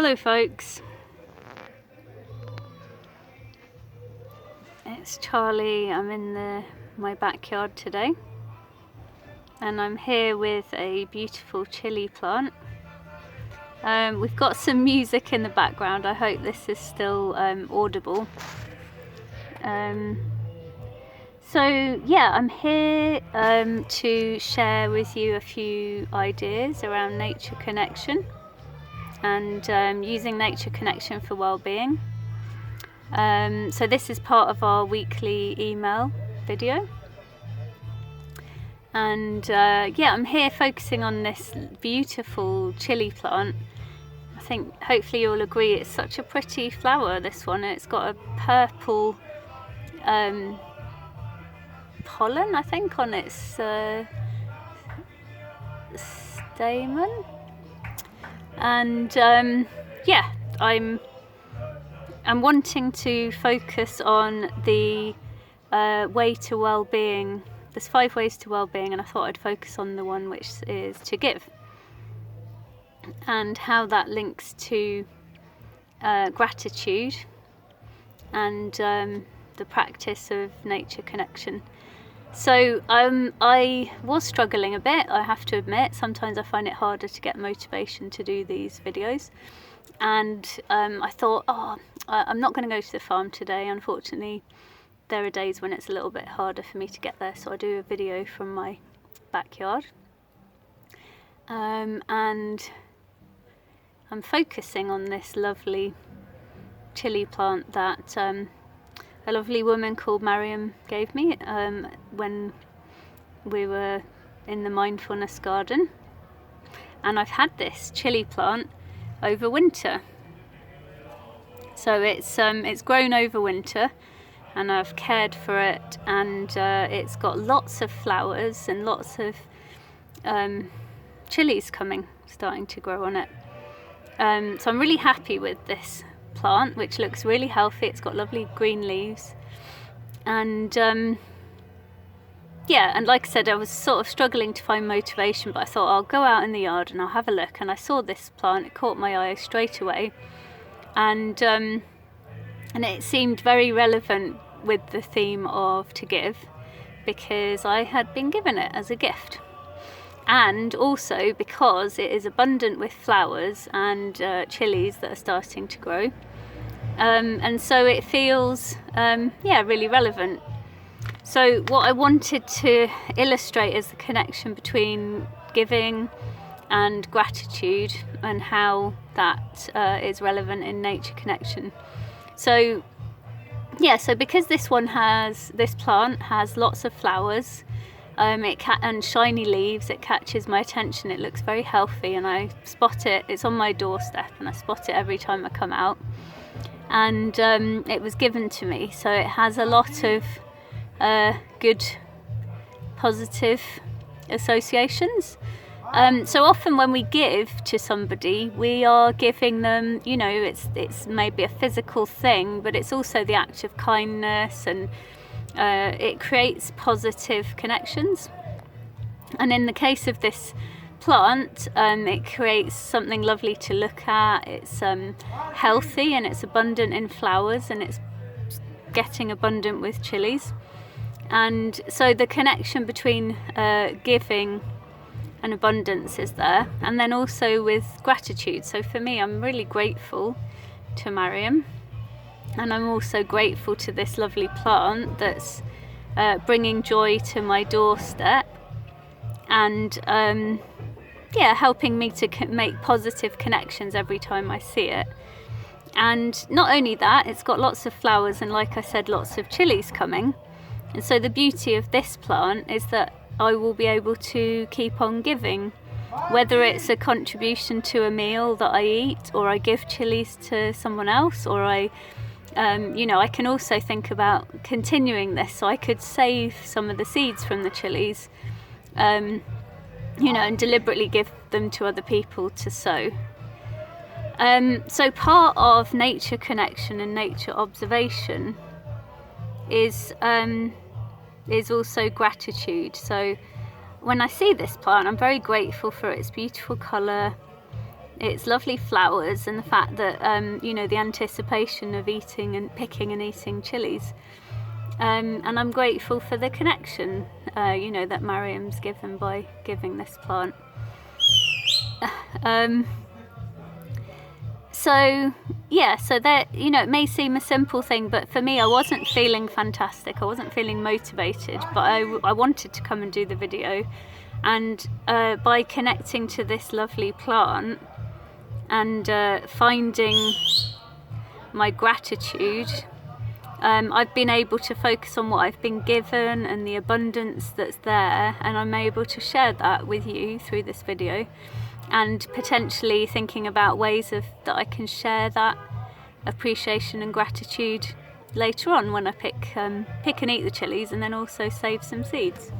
Hello folks, it's Charlie. I'm in my backyard today and I'm here with a beautiful chili plant. We've got some music in the background. I hope this is still audible. So yeah, I'm here to share with you a few ideas around nature connection and using nature connection for well-being. So this is part of our weekly email video, and yeah, I'm here focusing on this beautiful chili plant. I think hopefully you'll agree it's such a pretty flower, this one. It's got a purple pollen, I think, on its stamen, and yeah, I'm wanting to focus on the way to well-being. There's 5 ways to well-being, and I thought I'd focus on the one which is to give, and how that links to gratitude and the practice of nature connection. So I was struggling a bit, I have to admit. Sometimes I find it harder to get motivation to do these videos, and I thought, I'm not going to go to the farm today. Unfortunately, there are days when it's a little bit harder for me to get there, so I do a video from my backyard. And I'm focusing on this lovely chili plant that a lovely woman called Miriam gave me when we were in the Mindfulness garden. And I've had this chili plant over winter. So it's grown over winter, and I've cared for it, and it's got lots of flowers and lots of chilies starting to grow on it. So I'm really happy with this plant, which looks really healthy. It's got lovely green leaves, and yeah, and like I said, I was sort of struggling to find motivation, but I thought I'll go out in the yard and I'll have a look. And I saw this plant, it caught my eye straight away, and it seemed very relevant with the theme of to give, because I had been given it as a gift, and also because it is abundant with flowers and chilies that are starting to grow, and so it feels yeah, really relevant. So what I wanted to illustrate is the connection between giving and gratitude, and how that is relevant in nature connection. So yeah, so because this plant has lots of flowers and shiny leaves, it catches my attention. It looks very healthy, and I spot it. It's on my doorstep, and I spot it every time I come out. And it was given to me, so it has a lot of good, positive associations. So often when we give to somebody, we are giving them, you know, it's maybe a physical thing, but it's also the act of kindness, and it creates positive connections. And in the case of this plant, it creates something lovely to look at. It's healthy, and it's abundant in flowers, and it's getting abundant with chilies. And so the connection between giving and abundance is there, and then also with gratitude. So for me, I'm really grateful to Miriam, and I'm also grateful to this lovely plant that's bringing joy to my doorstep, and yeah, helping me to make positive connections every time I see it. And not only that, it's got lots of flowers, and like I said, lots of chilies coming. And so the beauty of this plant is that I will be able to keep on giving, whether it's a contribution to a meal that I eat, or I give chilies to someone else, or I can also think about continuing this. So I could save some of the seeds from the chilies, and deliberately give them to other people to sow. So part of nature connection and nature observation is also gratitude. So when I see this plant, I'm very grateful for its beautiful colour, its lovely flowers and the fact that you know, the anticipation of eating and picking and eating chilies. And I'm grateful for the connection, you know, that Mariam's given by giving this plant. So yeah, so that, you know, it may seem a simple thing, but for me, I wasn't feeling fantastic. I wasn't feeling motivated, but I wanted to come and do the video. And by connecting to this lovely plant and finding my gratitude, I've been able to focus on what I've been given and the abundance that's there, and I'm able to share that with you through this video, and potentially thinking about ways that I can share that appreciation and gratitude later on when I pick and eat the chilies, and then also save some seeds.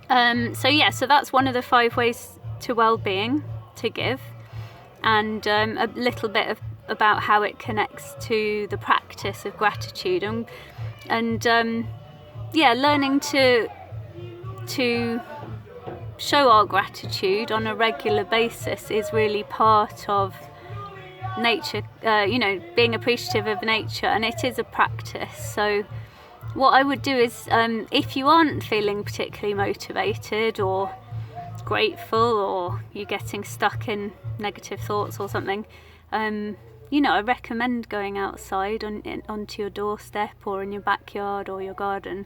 So yeah, so that's one of the 5 ways to well-being, to give, and a little bit about how it connects to the practice of gratitude, and yeah, learning to show our gratitude on a regular basis is really part of nature, you know, being appreciative of nature, and it is a practice. So what I would do is, if you aren't feeling particularly motivated or grateful, or you're getting stuck in negative thoughts or something, you know, I recommend going outside onto your doorstep or in your backyard or your garden,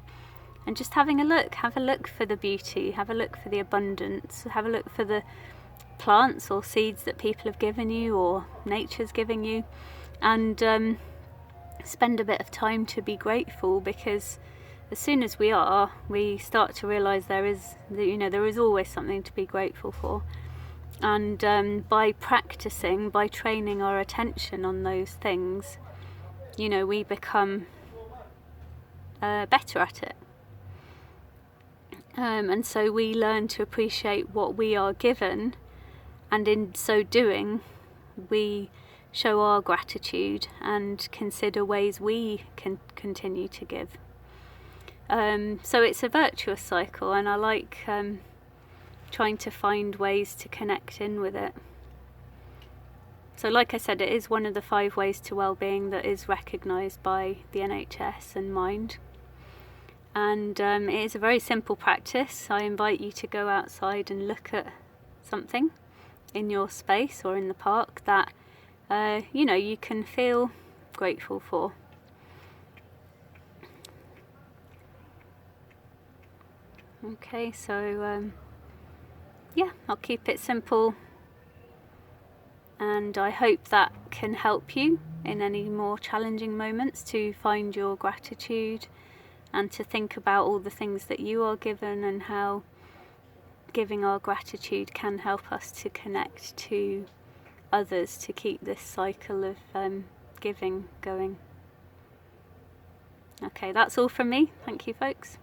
and just having a look. Have a look for the beauty, have a look for the abundance, have a look for the plants or seeds that people have given you or nature's giving you, and spend a bit of time to be grateful, because as soon as we start to realize there is always something to be grateful for. And by practicing, by training our attention on those things, you know, we become better at it. And so we learn to appreciate what we are given, and in so doing, we show our gratitude and consider ways we can continue to give. So it's a virtuous cycle, and I like trying to find ways to connect in with it. So like I said, it is one of the 5 ways to well-being that is recognised by the NHS and Mind. And it is a very simple practice. I invite you to go outside and look at something in your space or in the park that you know, you can feel grateful for. Okay, so yeah, I'll keep it simple, and I hope that can help you in any more challenging moments to find your gratitude and to think about all the things that you are given, and how giving our gratitude can help us to connect to others, to keep this cycle of giving going. Okay, that's all from me. Thank you, folks.